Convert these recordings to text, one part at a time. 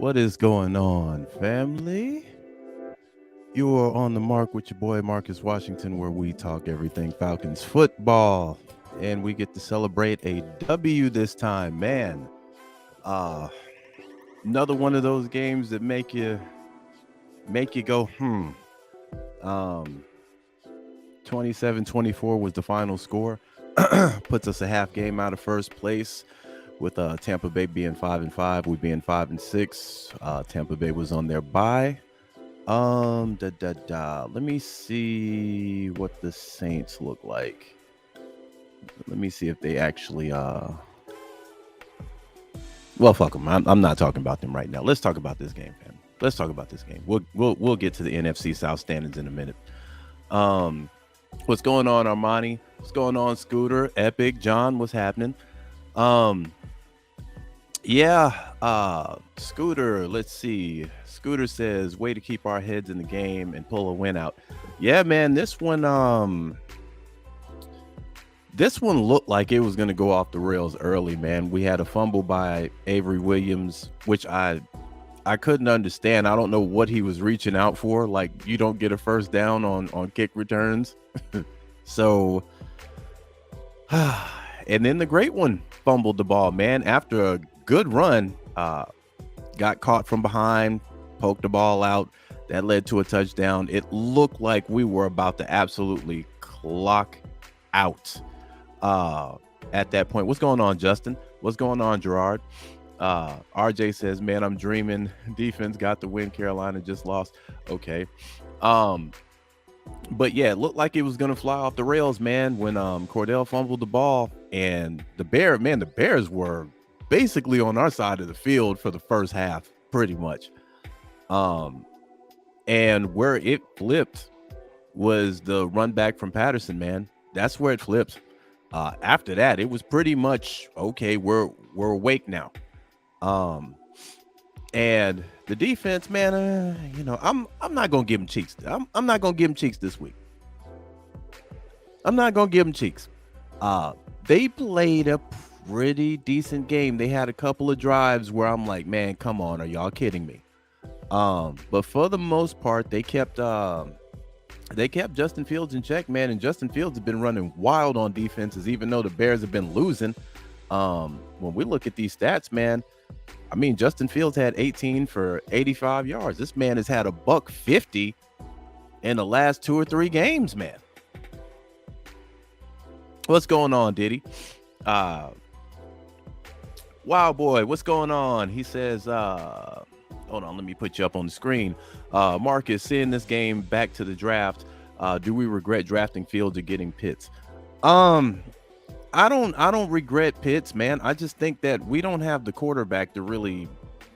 What is going on, family? You are on the mark with your boy Marcus Washington, where we talk everything Falcons football, and we get to celebrate a W this time, man. Uh, Another one of those games that make you go, Um, 27-24 was the final score. Puts us a half game out of first place with Tampa Bay being 5-5, we being 5-6. Tampa Bay was on their bye. Let me see what the Saints look like. Let me see if they actually well, fuck them. I'm not talking about them right now. Let's talk about this game, fam. Let's talk about this game. We'll get to the NFC South standings in a minute. What's going on, Armani? What's going on, Scooter? Epic, John, what's happening? Scooter, let's see. Scooter says, way to keep our heads in the game and pull a win out. Yeah, man, this one looked like it was going to go off the rails early, man. We had a fumble by Avery Williams, which I couldn't understand. I don't know what he was reaching out for. Like, you don't get a first down on kick returns. So, and then the great one fumbled the ball, man, after a good run, got caught from behind, poked the ball out. That led to a touchdown. It looked like we were about to absolutely clock out at that point. What's going on, Justin? What's going on, Gerard? RJ says, man, I'm dreaming. Defense got the win. Carolina just lost. Okay. But yeah, it looked like it was going to fly off the rails, man, when Cordell fumbled the ball. And the Bears were basically on our side of the field for the first half, pretty much. And where it flipped was the run back from Patterson, man. That's where it flipped. After that, it was pretty much, okay, we're awake now. And the defense, man, I'm not gonna give them cheeks. I'm not gonna give them cheeks this week. I'm not gonna give them cheeks. They played a pretty decent game. They had a couple of drives where I'm like, man, come on, are y'all kidding me? But for the most part, they kept Justin Fields in check, man. And Justin Fields has been running wild on defenses, even though the Bears have been losing. When we look at these stats, man, I mean, Justin Fields had 18 for 85 yards. This man has had a $150 in the last 2 or 3 games, man. What's going on, Diddy? Wow, boy, what's going on? He says, hold on, let me put you up on the screen. Marcus, seeing this game back to the draft, do we regret drafting Fields or getting Pitts? I don't regret Pitts, man. I just think that we don't have the quarterback to really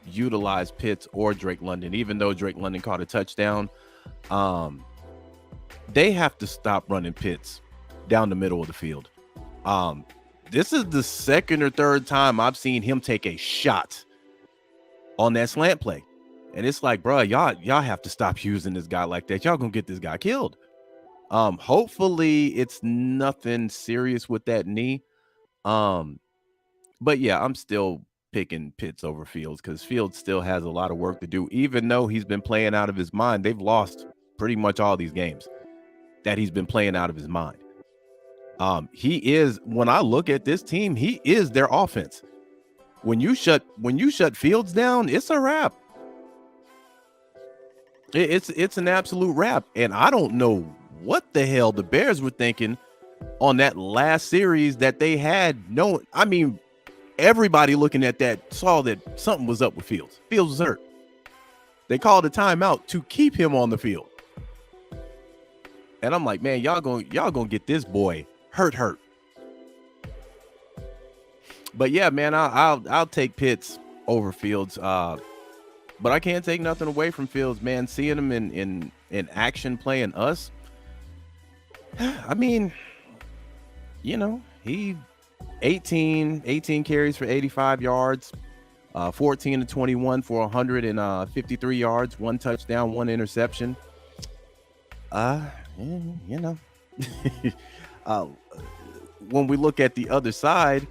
utilize Pitts or Drake London, even though Drake London caught a touchdown. They have to stop running Pitts down the middle of the field. This is the second or third time I've seen him take a shot on that slant play. And it's like, bro, y'all have to stop using this guy like that. Y'all gonna get this guy killed. Hopefully it's nothing serious with that knee. But yeah, I'm still picking Pitts over Fields because Fields still has a lot of work to do. Even though he's been playing out of his mind, they've lost pretty much all these games that he's been playing out of his mind. He is, when I look at this team, he is their offense. When you shut Fields down, it's a wrap. It's an absolute wrap. And I don't know what the hell the Bears were thinking on that last series that they had. No, I mean, everybody looking at that saw that something was up with Fields. Fields was hurt. They called a timeout to keep him on the field. And I'm like, man, y'all gonna get this boy hurt. But yeah, man, I'll take Pitts over Fields. But I can't take nothing away from Fields, man. Seeing him in action playing us. I mean, he 18 carries for 85 yards, 14 to 21 for 153 yards, 1 touchdown, 1 interception. When we look at the other side,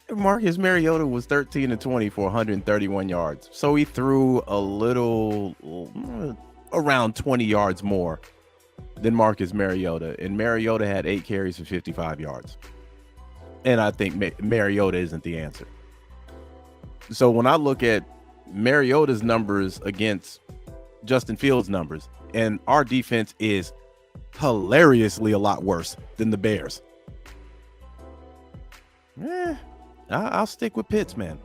Marcus Mariota was 13 and 20 for 131 yards. So he threw a little around 20 yards more than Marcus Mariota. And Mariota had 8 carries for 55 yards. And I think Mariota isn't the answer. So when I look at Mariota's numbers against Justin Fields' numbers, and our defense is hilariously a lot worse than the Bears. I'll stick with Pitts, man.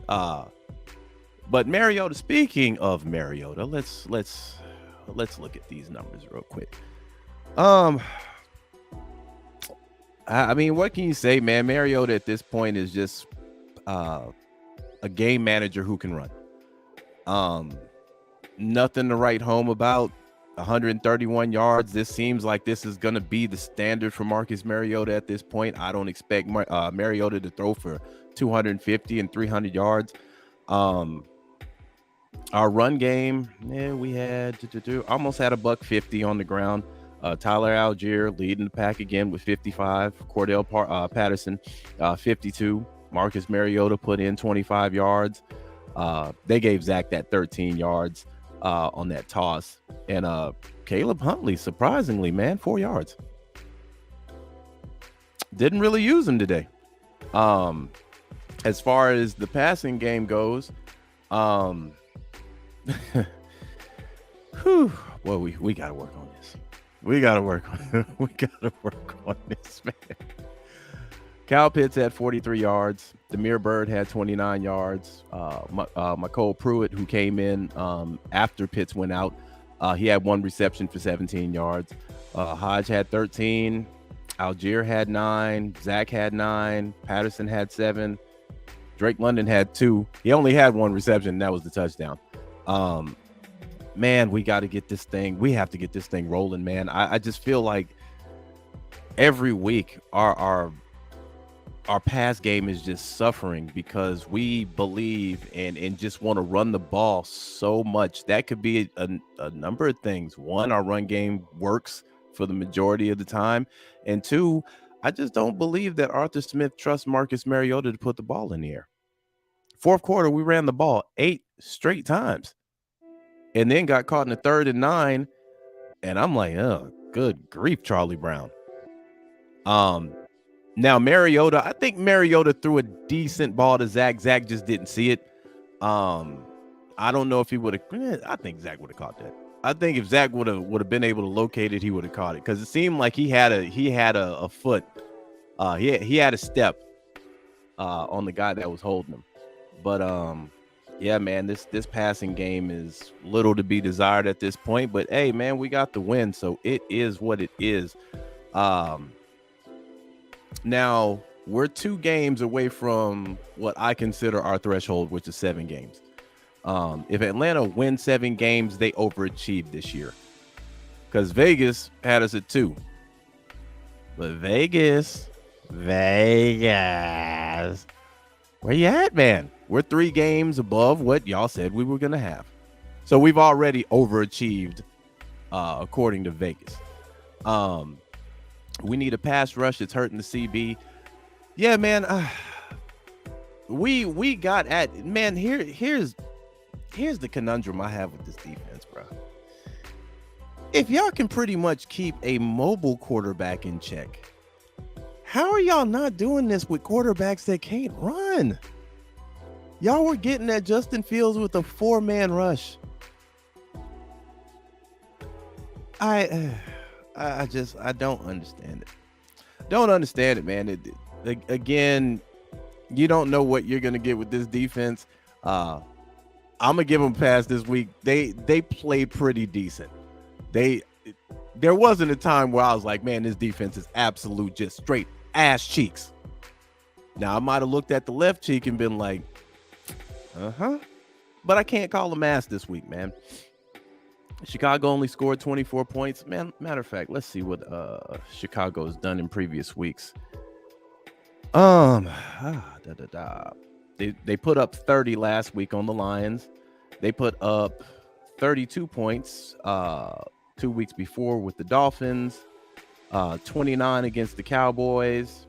But Mariota, speaking of Mariota, let's look at these numbers real quick. I mean, what can you say, man? Mariota at this point is just a game manager who can run. Nothing to write home about. 131 yards. This seems like this is going to be the standard for Marcus Mariota at this point. I don't expect Mariota to throw for 250 and 300 yards. Our run game, we had almost had $150 on the ground. Tyler Algier leading the pack again with 55. Cordell Patterson, 52. Marcus Mariota put in 25 yards. They gave Zach that 13 yards on that toss. And Caleb Huntley, surprisingly, man, 4 yards. Didn't really use him today. As far as the passing game goes, well, we got to work on this. We got to work on this, man. Kyle Pitts had 43 yards. Damiere Byrd had 29 yards. Michael Pruitt, who came in after Pitts went out, he had 1 reception for 17 yards. Hodge had 13. Algier had 9. Zach had 9. Patterson had 7. Drake London had 2. He only had 1 reception, and that was the touchdown. Man, we got to get this thing. We have to get this thing rolling, man. I just feel like every week our pass game is just suffering because we believe and just want to run the ball so much. That could be a number of things. 1, our run game works for the majority of the time. And 2, I just don't believe that Arthur Smith trusts Marcus Mariota to put the ball in the air. Fourth quarter, we ran the ball 8 straight times and then got caught in the 3rd and 9. And I'm like, oh, good grief, Charlie Brown. Now, Mariota, I think Mariota threw a decent ball to Zach. Zach just didn't see it. I don't know if he would have. I think Zach would have caught that. I think if Zach would have been able to locate it, he would have caught it because it seemed like he had a foot. He had a step on the guy that was holding him. But yeah, man, this passing game is little to be desired at this point. But hey, man, we got the win, so it is what it is. Now, we're 2 games away from what I consider our threshold, which is 7 games. If Atlanta wins 7 games, they overachieved this year. Because Vegas had us at 2. But Vegas, where you at, man? We're 3 games above what y'all said we were going to have. So we've already overachieved, according to Vegas. We need a pass rush. It's hurting the CB. Yeah, man. We got at, man, here's the conundrum I have with this defense, bro. If y'all can pretty much keep a mobile quarterback in check, how are y'all not doing this with quarterbacks that can't run? Y'all were getting at Justin Fields with a 4-man rush. I don't understand it. Don't understand it, man. Again, you don't know what you're gonna get with this defense. I'm gonna give them a pass this week. They play pretty decent. There wasn't a time where I was like, man, this defense is absolute just straight ass cheeks. Now I might have looked at the left cheek and been like, but I can't call them ass this week, man. Chicago only scored 24 points. Man, matter of fact, let's see what Chicago has done in previous weeks. They put up 30 last week on the Lions. They put up 32 points 2 weeks before with the Dolphins. 29 against the Cowboys.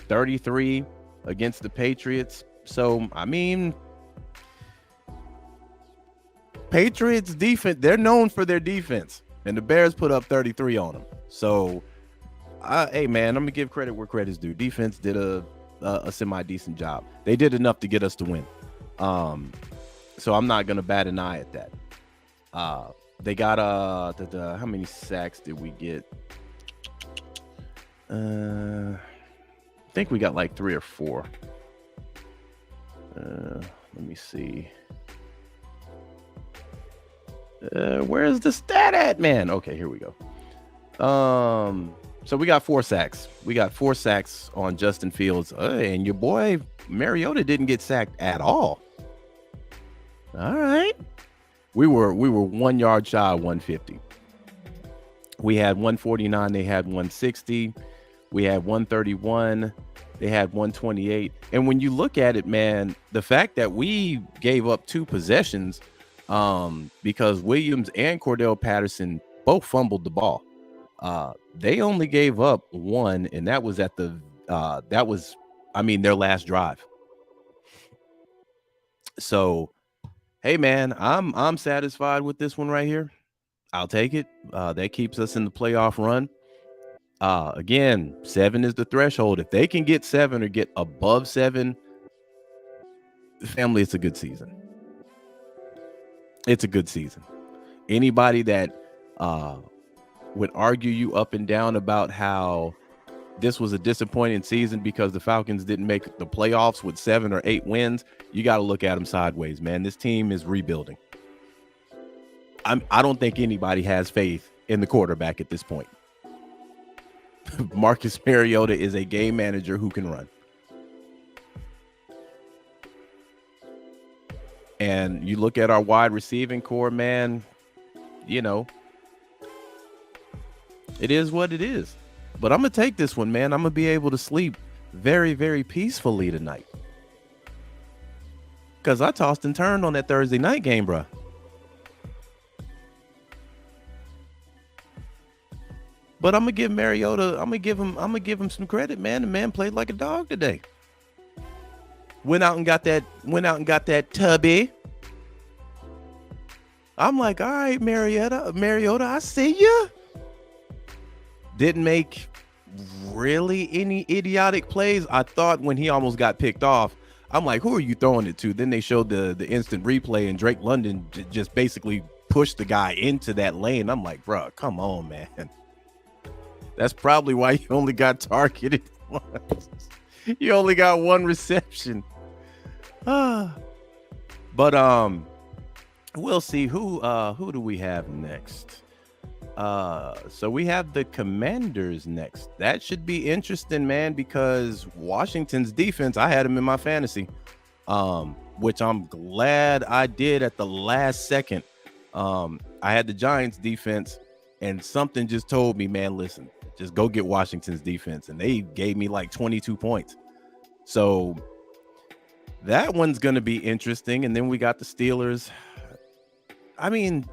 33 against the Patriots. So, I mean, Patriots defense, they're known for their defense, and the Bears put up 33 on them. So, hey, man, I'm going to give credit where credit's due. Defense did a semi-decent job. They did enough to get us to win. So I'm not going to bat an eye at that. They got, how many sacks did we get? I think we got like 3 or 4. Let me see. Where's the stat at, man? Okay, here we go. So we got 4 sacks. We got 4 sacks on Justin Fields. And your boy Mariota didn't get sacked at all. All right. We were 1 yard shy of 150. We had 149. They had 160. We had 131. They had 128. And when you look at it, man, the fact that we gave up 2 possessions, because Williams and Cordell Patterson both fumbled the ball. They only gave up 1, and that was at the their last drive. So, hey man, I'm satisfied with this one right here. I'll take it. That keeps us in the playoff run. Again, 7 is the threshold. If they can get 7 or get above 7, family, it's a good season. It's a good season. Anybody that would argue you up and down about how this was a disappointing season because the Falcons didn't make the playoffs with 7 or 8 wins, you got to look at them sideways, man. This team is rebuilding. I don't think anybody has faith in the quarterback at this point. Marcus Mariota is a game manager who can run. And you look at our wide receiving core, man, you know, it is what it is. But I'm going to take this one, man. I'm going to be able to sleep very, very peacefully tonight. Because I tossed and turned on that Thursday night game, bro. But I'm going to give Mariota, I'm going to give him some credit, man. The man played like a dog today. Went out and got that tubby. I'm like, all right, Mariota, I see ya. Didn't make really any idiotic plays. I thought when he almost got picked off, I'm like, who are you throwing it to? Then they showed the instant replay, and Drake London just basically pushed the guy into that lane. I'm like, bro, come on, man. That's probably why you only got targeted once. You only got 1 reception. But we'll see who do we have next. So we have the Commanders next. That should be interesting, man, because Washington's defense, I had them in my fantasy, which I'm glad I did at the last second. I had the Giants defense, and something just told me, man, listen, just go get Washington's defense, and they gave me like 22 points. So that one's going to be interesting. And then we got the Steelers. I mean,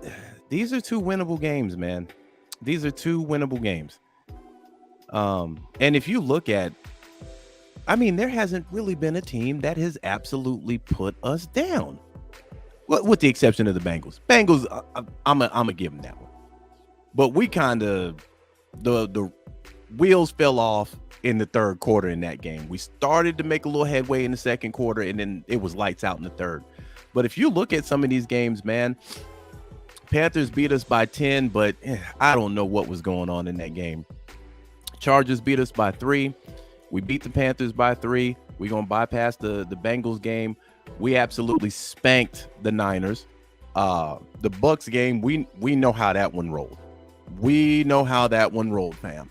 these are 2 winnable games, man. These are 2 winnable games. And if you look at, I mean, there hasn't really been a team that has absolutely put us down. Well, with the exception of the Bengals. Bengals, I'm gonna give them that one. But we kind of, the wheels fell off in the third quarter in that game. We started to make a little headway in the second quarter, and then it was lights out in the third. But if you look at some of these games, man, Panthers beat us by 10, but I don't know what was going on in that game. Chargers beat us by 3. We beat the Panthers by 3. We're going to bypass the Bengals game. We absolutely spanked the Niners. The Bucks game, we know how that one rolled. We know how that one rolled, fam.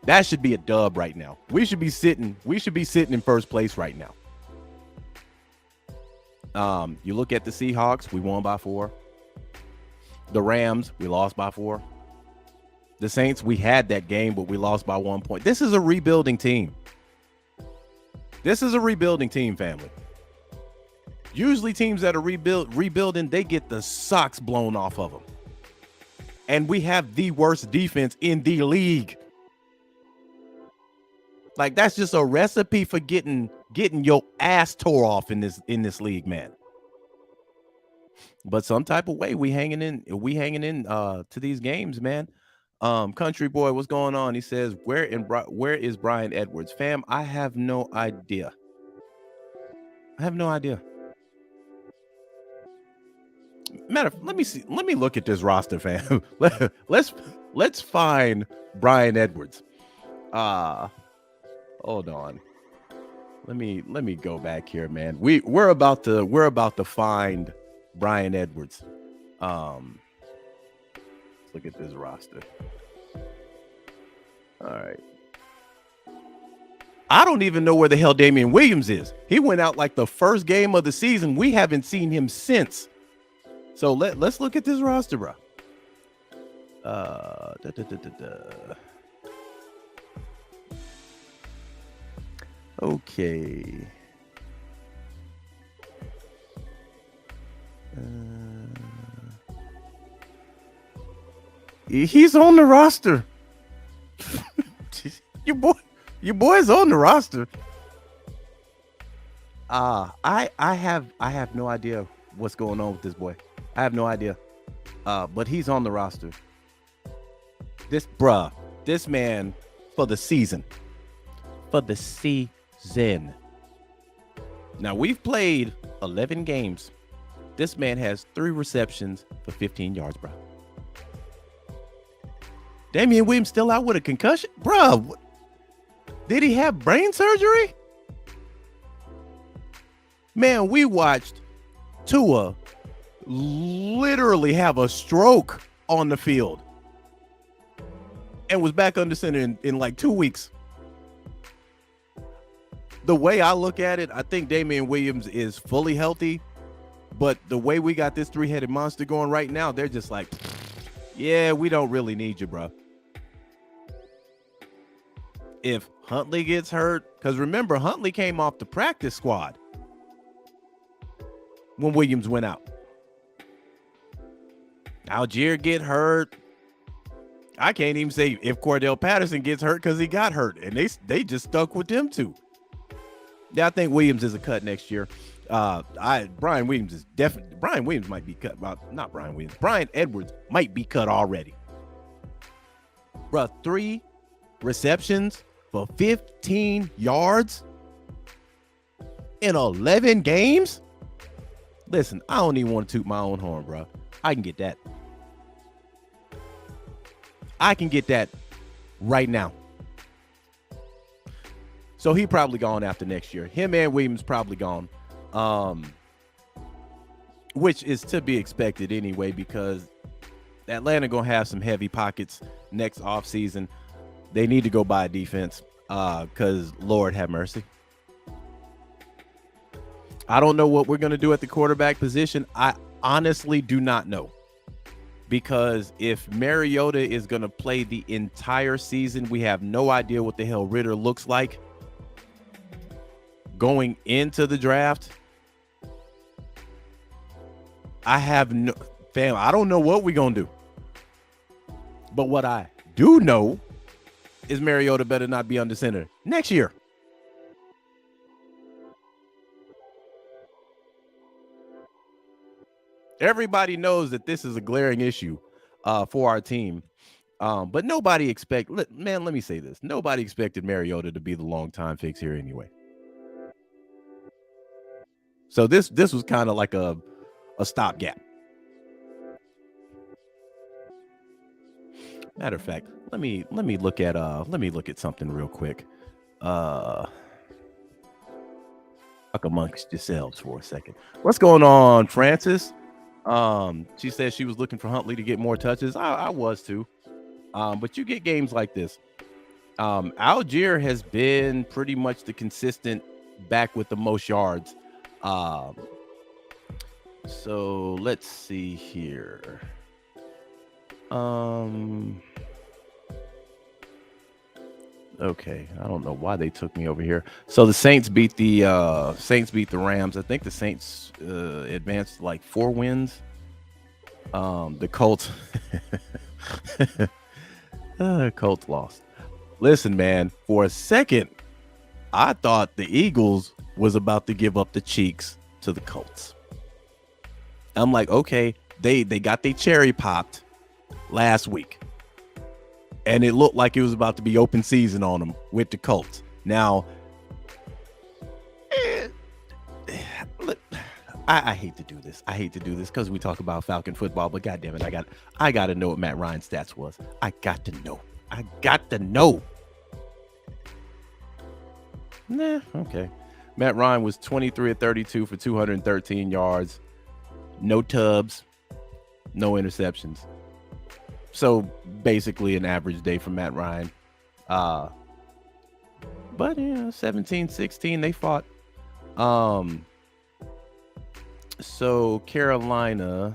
That should be a dub right now. We should be sitting in first place right now. You look at the Seahawks, we won by 4. The Rams, we lost by 4. The Saints, we had that game, but we lost by 1 point. This is a rebuilding team. This is a rebuilding team, family. Usually teams that are rebuilding, they get the socks blown off of them. And we have the worst defense in the league. Like that's just a recipe for getting your ass tore off in this league, man. But some type of way we hanging in to these games, man. Country boy, what's going on? He says, where is Brian Edwards? Fam, I have no idea. I have no idea. Let me see. Let me look at this roster, fam. let's find Brian Edwards. Hold on. Let me go back here, man. We're about to find Brian Edwards. Let's look at this roster. All right. I don't even know where the hell Damian Williams is. He went out like the first game of the season. We haven't seen him since. So let's look at this roster, bro. Okay. He's on the roster. Your boy's on the roster. I have no idea what's going on with this boy. I have no idea. But he's on the roster. This man for the season. Now we've played 11 games. This man has 3 receptions for 15 yards, bro. Damian Williams still out with a concussion? Bro, did he have brain surgery? Man, we watched Tua literally have a stroke on the field and was back under center in like 2 weeks. The way I look at it, I think Damian Williams is fully healthy, but the way we got this 3-headed monster going right now, they're just like, yeah, we don't really need you, bro. If Huntley gets hurt, because remember, Huntley came off the practice squad when Williams went out. Algier get hurt. I can't even say if Cordell Patterson gets hurt because he got hurt, and they just stuck with them two. Yeah, I think Williams is a cut next year. Brian Williams is definitely. Brian Williams might be cut. Not Brian Williams. Brian Edwards might be cut already. Bro, 3 receptions for 15 yards in 11 games. Listen, I don't even want to toot my own horn, bro. I can get that. I can get that right now. So he probably gone after next year. Him and Williams probably gone, which is to be expected anyway, because Atlanta gonna have some heavy pockets next offseason. They need to go buy a defense because Lord have mercy. I don't know what we're gonna do at the quarterback position. I honestly do not know. Because if Mariota is going to play the entire season, we have no idea what the hell Ritter looks like going into the draft. I don't know what we're going to do. But what I do know is Mariota better not be under center next year. Everybody knows that this is a glaring issue for our team. But nobody let me say this. Nobody expected Mariota to be the long-time fix here anyway. So this was kind of like a stopgap. Matter of fact, let me look at something real quick. Talk amongst yourselves for a second. What's going on, Francis? She said she was looking for Huntley to get more touches. I was too. But you get games like this. Algier has been pretty much the consistent back with the most yards. So let's see here. Okay, I don't know why they took me over here. So the Saints beat the Rams. I think the Saints advanced like 4 wins. The Colts Colts lost. Listen, man, for a second I thought the Eagles was about to give up the cheeks to the Colts. I'm like, okay, they got their cherry popped last week, and it looked like it was about to be open season on them with the Colts. Now, look, I hate to do this. I hate to do this because we talk about Falcon football, but goddamn it, I got to know what Matt Ryan's stats was. I got to know. Nah, okay. Matt Ryan was 23 of 32 for 213 yards, no tubs, no interceptions. So basically an average day for Matt Ryan. But yeah, 17-16 they fought. So Carolina,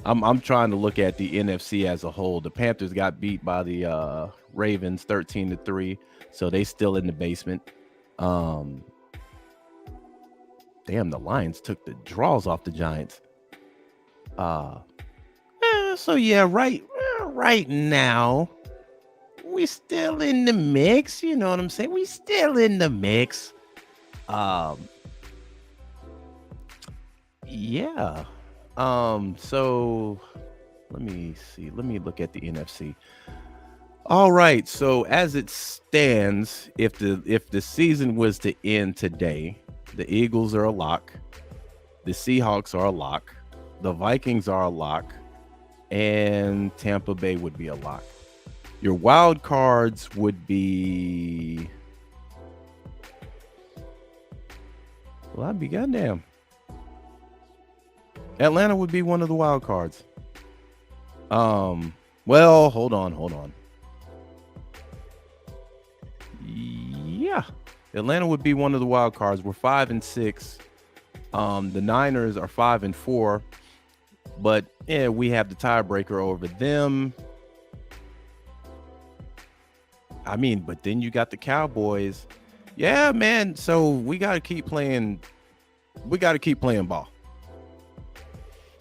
I'm trying to look at the NFC as a whole. The Panthers got beat by the Ravens 13-3, so they still in the basement. Damn, the Lions took the draws off the Giants. So yeah, right now we still in the mix. You know what I'm saying? We still in the mix. Yeah. So let me see. Let me look at the NFC. All right. So as it stands, if the season was to end today, the Eagles are a lock. The Seahawks are a lock. The Vikings are a lock. And Tampa Bay would be a lock. Your wild cards would be... Well, I'd be goddamn. Atlanta would be one of the wild cards. Well, hold on. Yeah. Atlanta would be one of the wild cards. We're 5-6. The Niners are 5-4. But yeah, we have the tiebreaker over them. I mean, but then you got the Cowboys. Yeah, man. So we got to keep playing. We got to keep playing ball.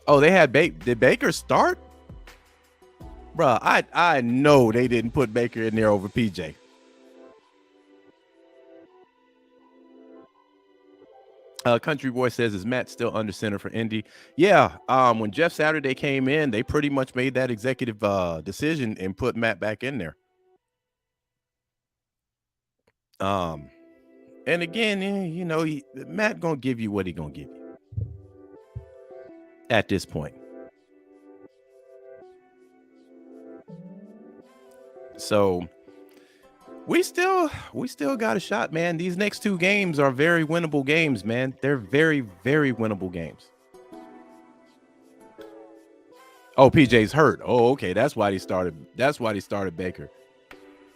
Oh, they had did Baker start? Bruh, I know they didn't put Baker in there over PJ. Country Boy says, is Matt still under center for Indy? Yeah. When Jeff Saturday came in, they pretty much made that executive decision and put Matt back in there. And again, you know, Matt gonna give you what he gonna give you at this point. So we still got a shot, man. These next two games are very winnable games, man. They're very, very winnable games. Oh, PJ's hurt. Oh, okay. That's why they started Baker.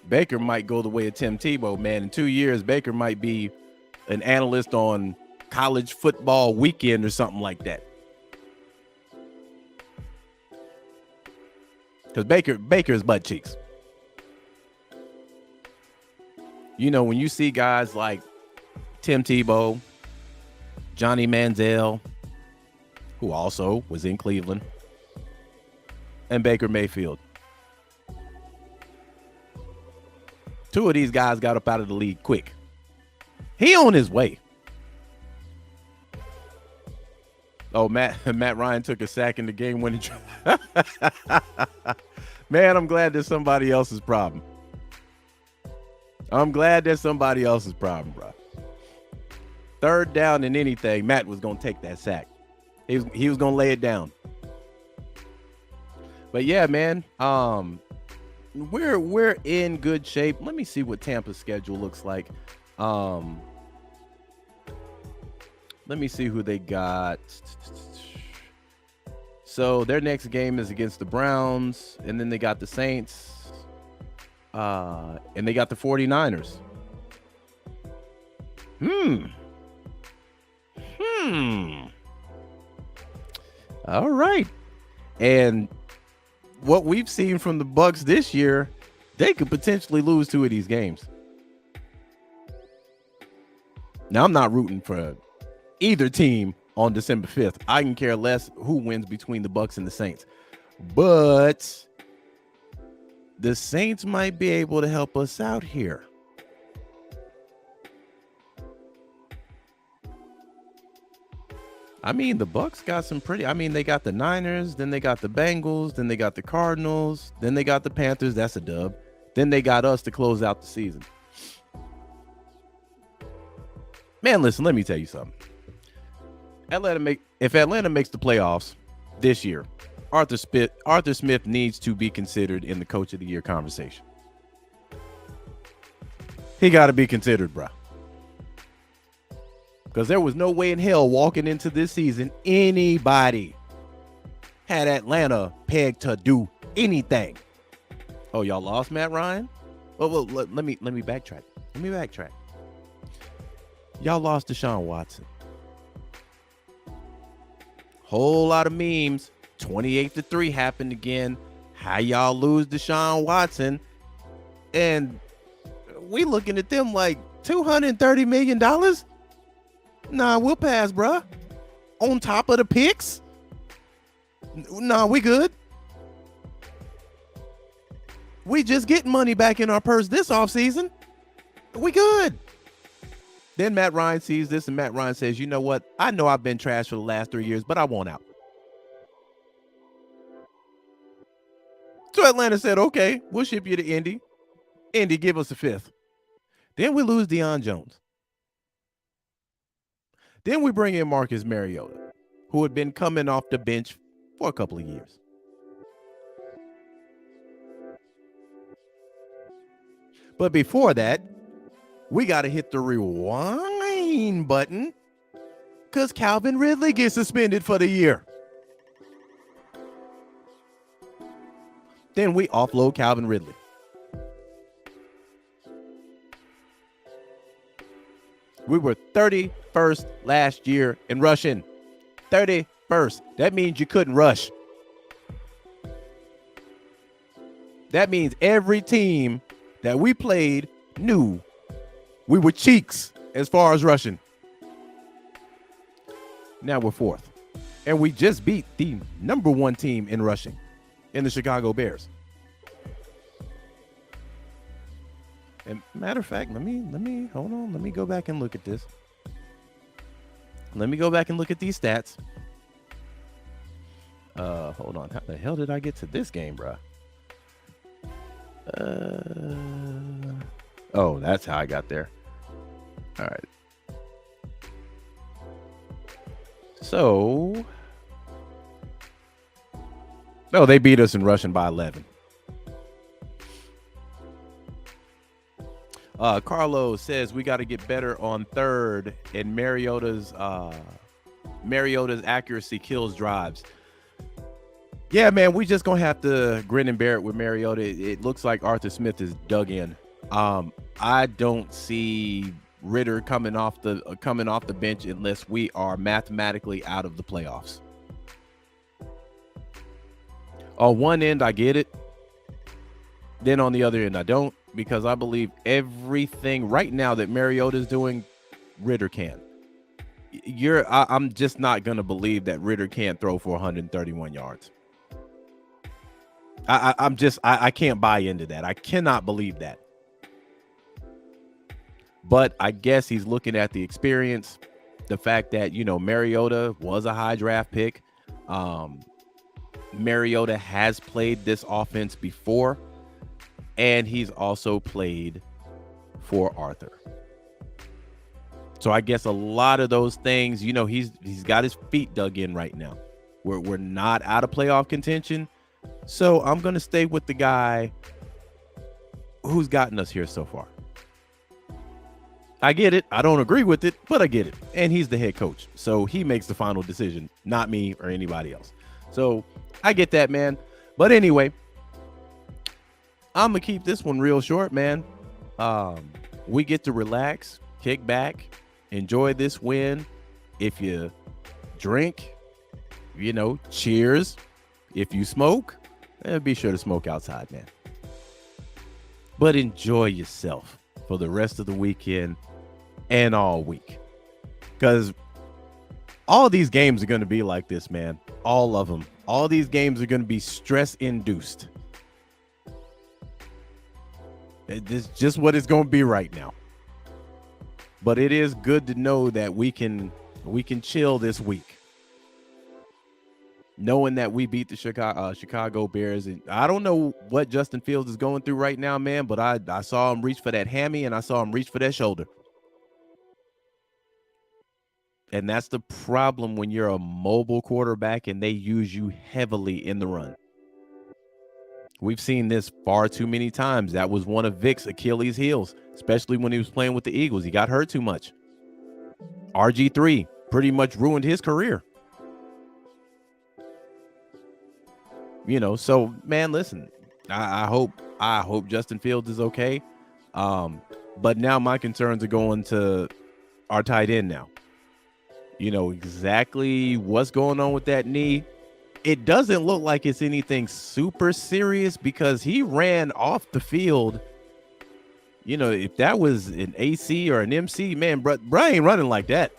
Baker might go the way of Tim Tebow, man. In 2 years, Baker might be an analyst on College Football Weekend or something like that. Because Baker's butt cheeks. You know, when you see guys like Tim Tebow, Johnny Manziel, who also was in Cleveland, and Baker Mayfield. Two of these guys got up out of the league quick. He on his way. Oh, Matt Ryan took a sack in the game-winning drive. Man, I'm glad that's somebody else's problem. I'm glad that's somebody else's problem, bro. Third down and anything, Matt was going to take that sack. He was going to lay it down. But yeah, man, we're in good shape. Let me see what Tampa's schedule looks like. Let me see who they got. So their next game is against the Browns, and then they got the Saints, and they got the 49ers. All right. And what we've seen from the Bucs this year, they could potentially lose 2 of these games. Now, I'm not rooting for either team on December 5th. I can care less who wins between the Bucs and the Saints. But the Saints might be able to help us out here. I mean, the Bucks got some pretty. I mean, they got the Niners, then they got the Bengals, then they got the Cardinals, then they got the Panthers. That's a dub. Then they got us to close out the season. Man, listen, let me tell you something. If Atlanta makes the playoffs this year, Arthur Smith needs to be considered in the Coach of the Year conversation. He got to be considered, bro. Because there was no way in hell walking into this season anybody had Atlanta pegged to do anything. Oh, y'all lost Matt Ryan? Well, let me backtrack. Y'all lost Deshaun Watson. Whole lot of memes. 28-3 happened again. How y'all lose Deshaun Watson? And we looking at them like $230 million? Nah, we'll pass, bruh. On top of the picks? Nah, we good. We just getting money back in our purse this offseason. We good. Then Matt Ryan sees this, and Matt Ryan says, you know what? I know I've been trash for the last 3 years, but I want out. So Atlanta said, okay, we'll ship you to Indy. Indy, give us a fifth. Then we lose Deion Jones. Then we bring in Marcus Mariota, who had been coming off the bench for a couple of years. But before that, we got to hit the rewind button because Calvin Ridley gets suspended for the year. Then we offload Calvin Ridley. We were 31st last year in rushing. 31st. That means you couldn't rush. That means every team that we played knew we were cheeks as far as rushing. Now we're fourth. And we just beat the number one team in rushing in the Chicago Bears. And matter of fact, let me hold on. Let me go back and look at this. Let me go back and look at these stats. Hold on. How the hell did I get to this game, bro? Oh, that's how I got there. All right. So, no, they beat us in rushing by 11. Carlo says we got to get better on third, and Mariota's accuracy kills drives. Yeah, man, we just gonna have to grin and bear it with Mariota. It looks like Arthur Smith is dug in. I don't see Ritter coming off the bench unless we are mathematically out of the playoffs. On one end, I get it. Then on the other end, I don't, because I believe everything right now that Mariota is doing, Ritter can. I'm just not gonna believe that Ritter can't throw for 131 yards. I can't buy into that. I cannot believe that. But I guess he's looking at the experience, the fact that, Mariota was a high draft pick. Mariota has played this offense before, and he's also played for Arthur. So I guess a lot of those things, he's got his feet dug in right now. We're not out of playoff contention. So I'm going to stay with the guy who's gotten us here so far. I get it. I don't agree with it, but I get it. And he's the head coach. So he makes the final decision, not me or anybody else. So I get that, man. But anyway, I'm going to keep this one real short, man. We get to relax, kick back, enjoy this win. If you drink, cheers. If you smoke, be sure to smoke outside, man. But enjoy yourself for the rest of the weekend and all week. Because all these games are going to be like this, man. All of them. All these games are going to be stress-induced. It's just what it's going to be right now. But it is good to know that we can chill this week, knowing that we beat the Chicago Bears. And I don't know what Justin Fields is going through right now, man, but I saw him reach for that hammy and I saw him reach for that shoulder. And that's the problem when you're a mobile quarterback and they use you heavily in the run. We've seen this far too many times. That was one of Vic's Achilles' heels, especially when he was playing with the Eagles. He got hurt too much. RG3 pretty much ruined his career. So man, listen, I hope Justin Fields is okay. But now my concerns are going to our tight end now. Exactly what's going on with that knee. It doesn't look like it's anything super serious because he ran off the field. If that was an AC or an MC, man, bro ain't running like that.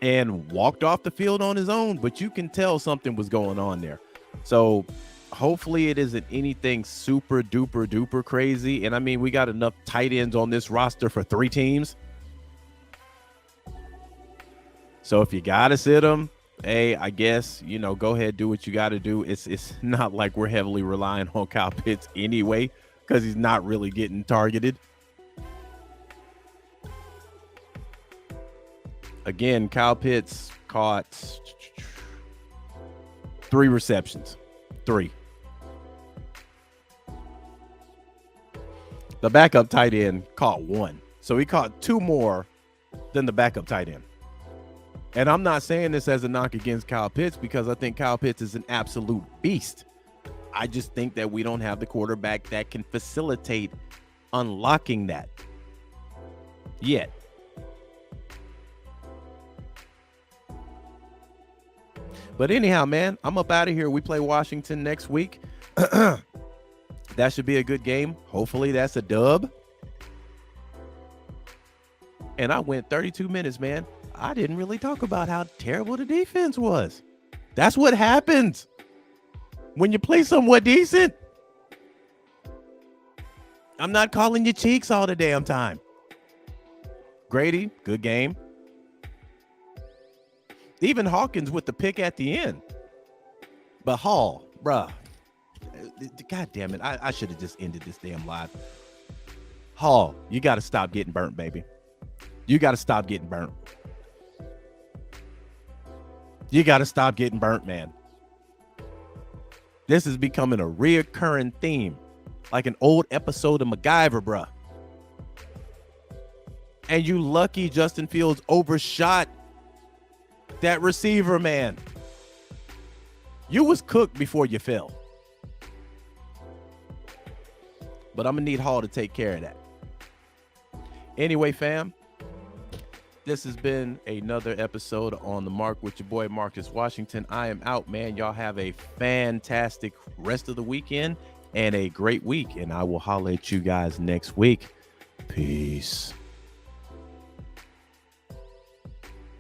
And walked off the field on his own, but you can tell something was going on there. So hopefully it isn't anything super duper duper crazy. And I mean, we got enough tight ends on this roster for 3 teams. So if you got to sit them, hey, I guess, go ahead, do what you got to do. It's not like we're heavily relying on Kyle Pitts anyway, because he's not really getting targeted. Again, Kyle Pitts caught 3 receptions. 3. The backup tight end caught 1. So he caught 2 more than the backup tight end. And I'm not saying this as a knock against Kyle Pitts because I think Kyle Pitts is an absolute beast. I just think that we don't have the quarterback that can facilitate unlocking that yet. But anyhow, man, I'm up out of here. We play Washington next week. That should be a good game. Hopefully that's a dub. And I went 32 minutes, man. I didn't really talk about how terrible the defense was. That's what happens when you play somewhat decent. I'm not calling you cheeks all the damn time. Grady, good game. Even Hawkins with the pick at the end. But Hall, bruh. God damn it. I should have just ended this damn live. Hall, you got to stop getting burnt, baby. You got to stop getting burnt. You got to stop getting burnt, man. This is becoming a reoccurring theme, like an old episode of MacGyver, bruh. And you lucky Justin Fields overshot that receiver, man. You was cooked before you fell. But I'm going to need Hall to take care of that. Anyway, fam. This has been another episode on The Mark with your boy, Marcus Washington. I am out, man. Y'all have a fantastic rest of the weekend and a great week. And I will holler at you guys next week. Peace.